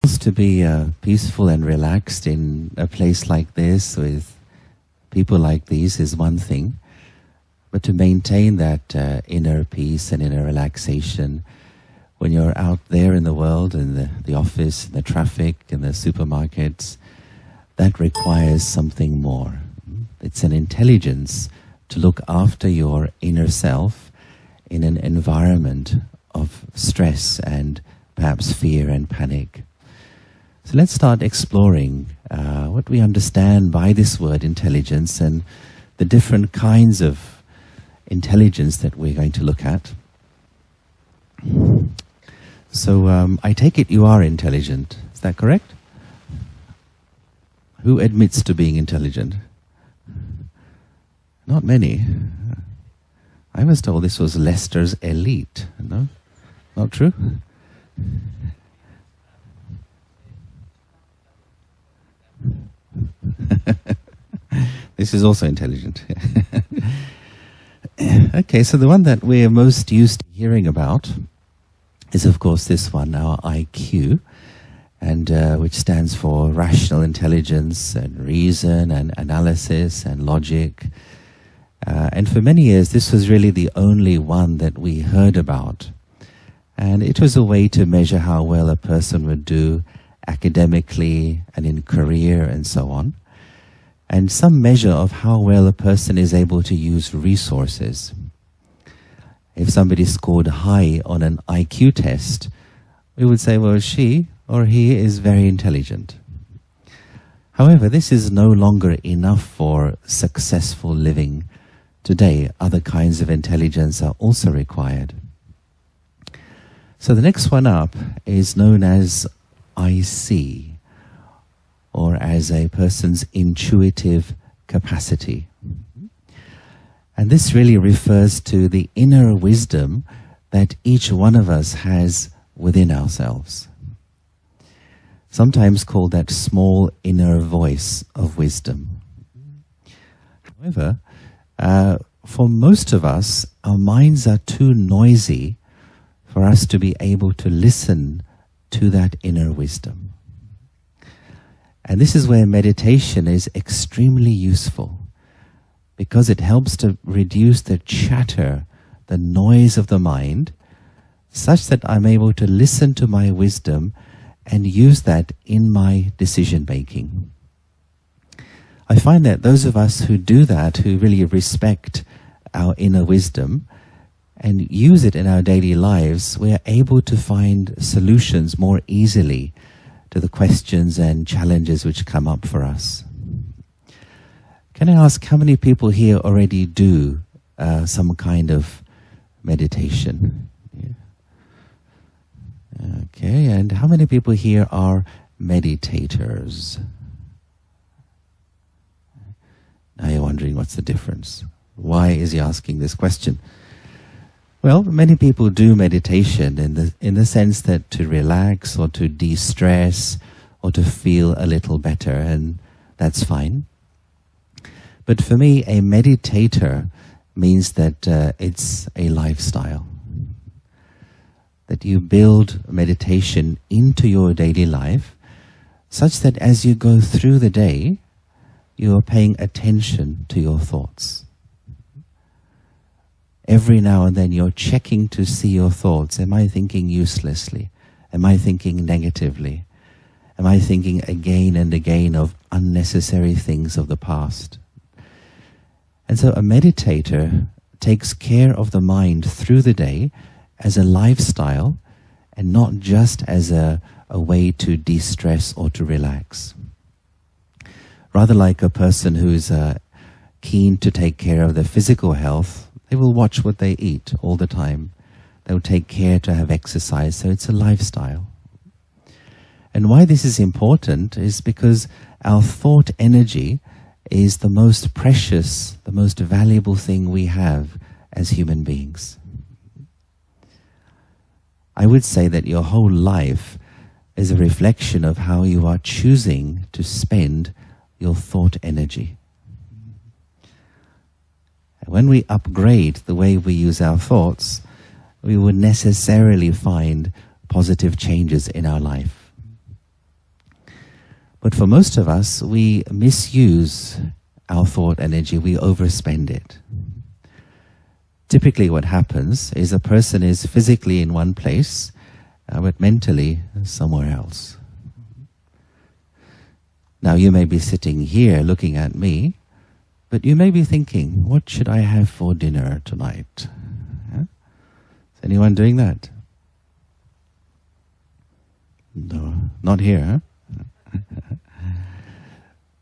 To be peaceful and relaxed in a place like this with people like these is one thing, but to maintain that inner peace and inner relaxation when you're out there in the world, in the office, in the traffic, in the supermarkets, that requires something more. It's an intelligence to look after your inner self in an environment of stress and perhaps fear and panic. So let's start exploring what we understand by this word intelligence and the different kinds of intelligence that we're going to look at. So I take it you are intelligent, is that correct? Who admits to being intelligent? Not many. I was told this was Leicester's elite, no? Not true? This is also intelligent. Okay, so the one that we're most used to hearing about is, of course, this one, our IQ, and which stands for rational intelligence and reason and analysis and logic. And for many years, this was really the only one that we heard about. And it was a way to measure how well a person would do academically and in career and so on, and some measure of how well a person is able to use resources. If somebody scored high on an IQ test, we would say, well, she or he is very intelligent. However, this is no longer enough for successful living. Today, other kinds of intelligence are also required. So the next one up is known as IC, or as a person's intuitive capacity. And this really refers to the inner wisdom that each one of us has within ourselves. Sometimes called that small inner voice of wisdom. However, for most of us, our minds are too noisy for us to be able to listen to that inner wisdom. And this is where meditation is extremely useful, because it helps to reduce the chatter, the noise of the mind, such that I'm able to listen to my wisdom and use that in my decision making. I find that those of us who do that, who really respect our inner wisdom and use it in our daily lives, we are able to find solutions more easily to the questions and challenges which come up for us. Can I ask how many people here already do some kind of meditation? Yeah. Okay, and how many people here are meditators? Now you're wondering what's the difference. Why is he asking this question? Well, many people do meditation in the sense that to relax or to de-stress or to feel a little better, and that's fine. But for me, a meditator means that it's a lifestyle. That you build meditation into your daily life such that as you go through the day, you are paying attention to your thoughts. Every now and then you're checking to see your thoughts. Am I thinking uselessly? Am I thinking negatively? Am I thinking again and again of unnecessary things of the past? And so a meditator takes care of the mind through the day as a lifestyle and not just as a way to de-stress or to relax. Rather like a person who's keen to take care of their physical health, they will watch what they eat all the time. They'll take care to have exercise, so it's a lifestyle. And why this is important is because our thought energy is the most precious, the most valuable thing we have as human beings. I would say that your whole life is a reflection of how you are choosing to spend your thought energy. When we upgrade the way we use our thoughts, we would necessarily find positive changes in our life. But for most of us, we misuse our thought energy, we overspend it. Typically what happens is a person is physically in one place, but mentally somewhere else. Now you may be sitting here looking at me, but you may be thinking, what should I have for dinner tonight? Huh? Is anyone doing that? No, not here, huh?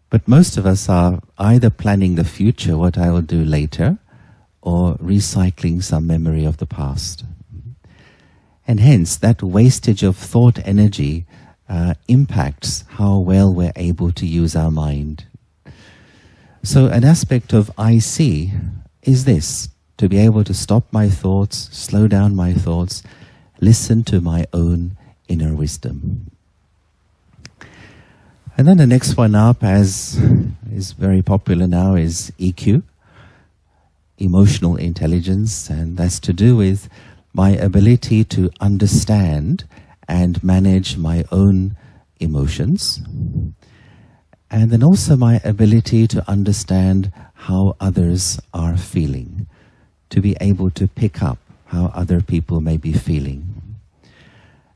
But most of us are either planning the future, what I will do later, or recycling some memory of the past. And hence, that wastage of thought energy impacts how well we're able to use our mind. So an aspect of I see is this, to be able to stop my thoughts, slow down my thoughts, listen to my own inner wisdom. And then the next one up, as is very popular now, is EQ, emotional intelligence, and that's to do with my ability to understand and manage my own emotions, and then also my ability to understand how others are feeling, to be able to pick up how other people may be feeling.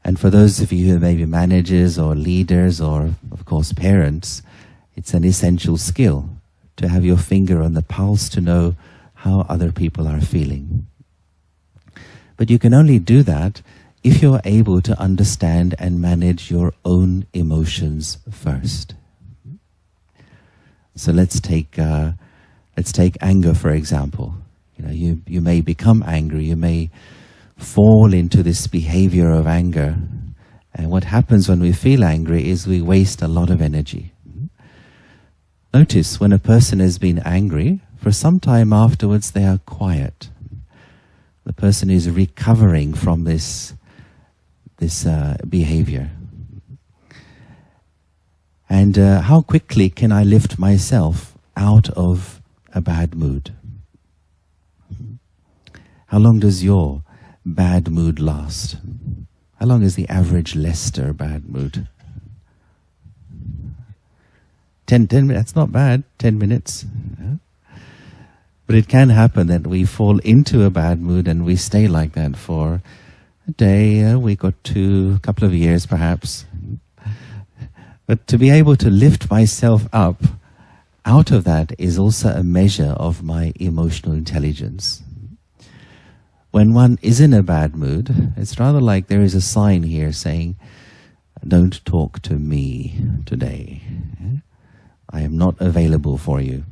And for those of you who may be managers or leaders or, of course, parents, it's an essential skill to have your finger on the pulse to know how other people are feeling. But you can only do that if you're able to understand and manage your own emotions first. So let's take anger, for example. You may become angry, you may fall into this behavior of anger. And what happens when we feel angry is we waste a lot of energy. Notice when a person has been angry, for some time afterwards they are quiet. The person is recovering from this behavior. And how quickly can I lift myself out of a bad mood? How long does your bad mood last? How long is the average Leicester bad mood? 10 minutes, that's not bad, 10 minutes. Yeah. But it can happen that we fall into a bad mood and we stay like that for a day, a week or two, a couple of years perhaps. But to be able to lift myself up out of that is also a measure of my emotional intelligence. When one is in a bad mood, it's rather like there is a sign here saying, don't talk to me today. I am not available for you.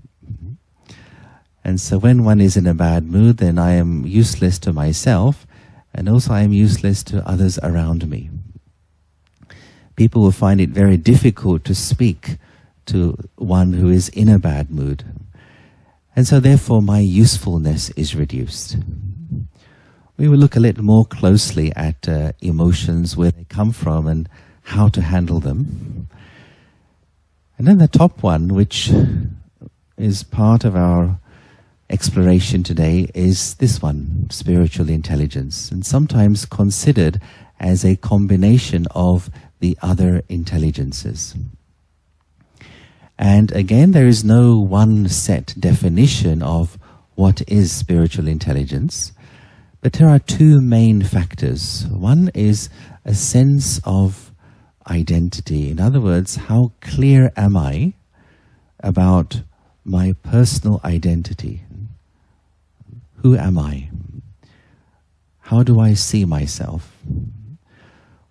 And so when one is in a bad mood, then I am useless to myself, and also I am useless to others around me. People will find it very difficult to speak to one who is in a bad mood. And so therefore my usefulness is reduced. We will look a little more closely at emotions, where they come from and how to handle them. And then the top one, which is part of our exploration today, is this one, spiritual intelligence, and sometimes considered as a combination of the other intelligences. And again, there is no one set definition of what is spiritual intelligence. But there are two main factors. One is a sense of identity. In other words, how clear am I about my personal identity? Who am I? How do I see myself?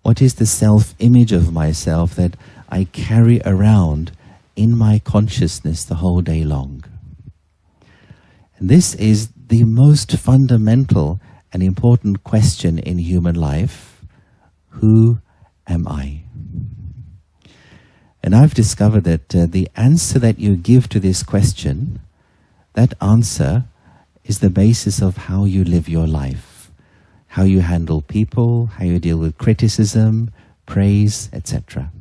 What is the self-image of myself that I carry around in my consciousness the whole day long? And this is the most fundamental an important question in human life. Who am I? And I've discovered that the answer that you give to this question, that answer is the basis of how you live your life, how you handle people, how you deal with criticism, praise, etc.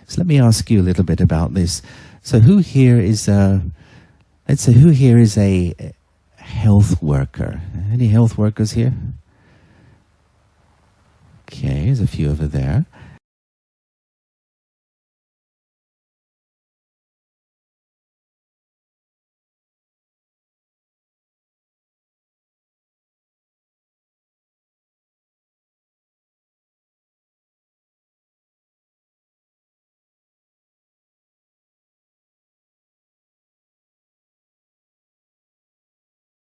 So let me ask you a little bit about this. So who here is a health worker? Any health workers here? Okay, there's a few over there.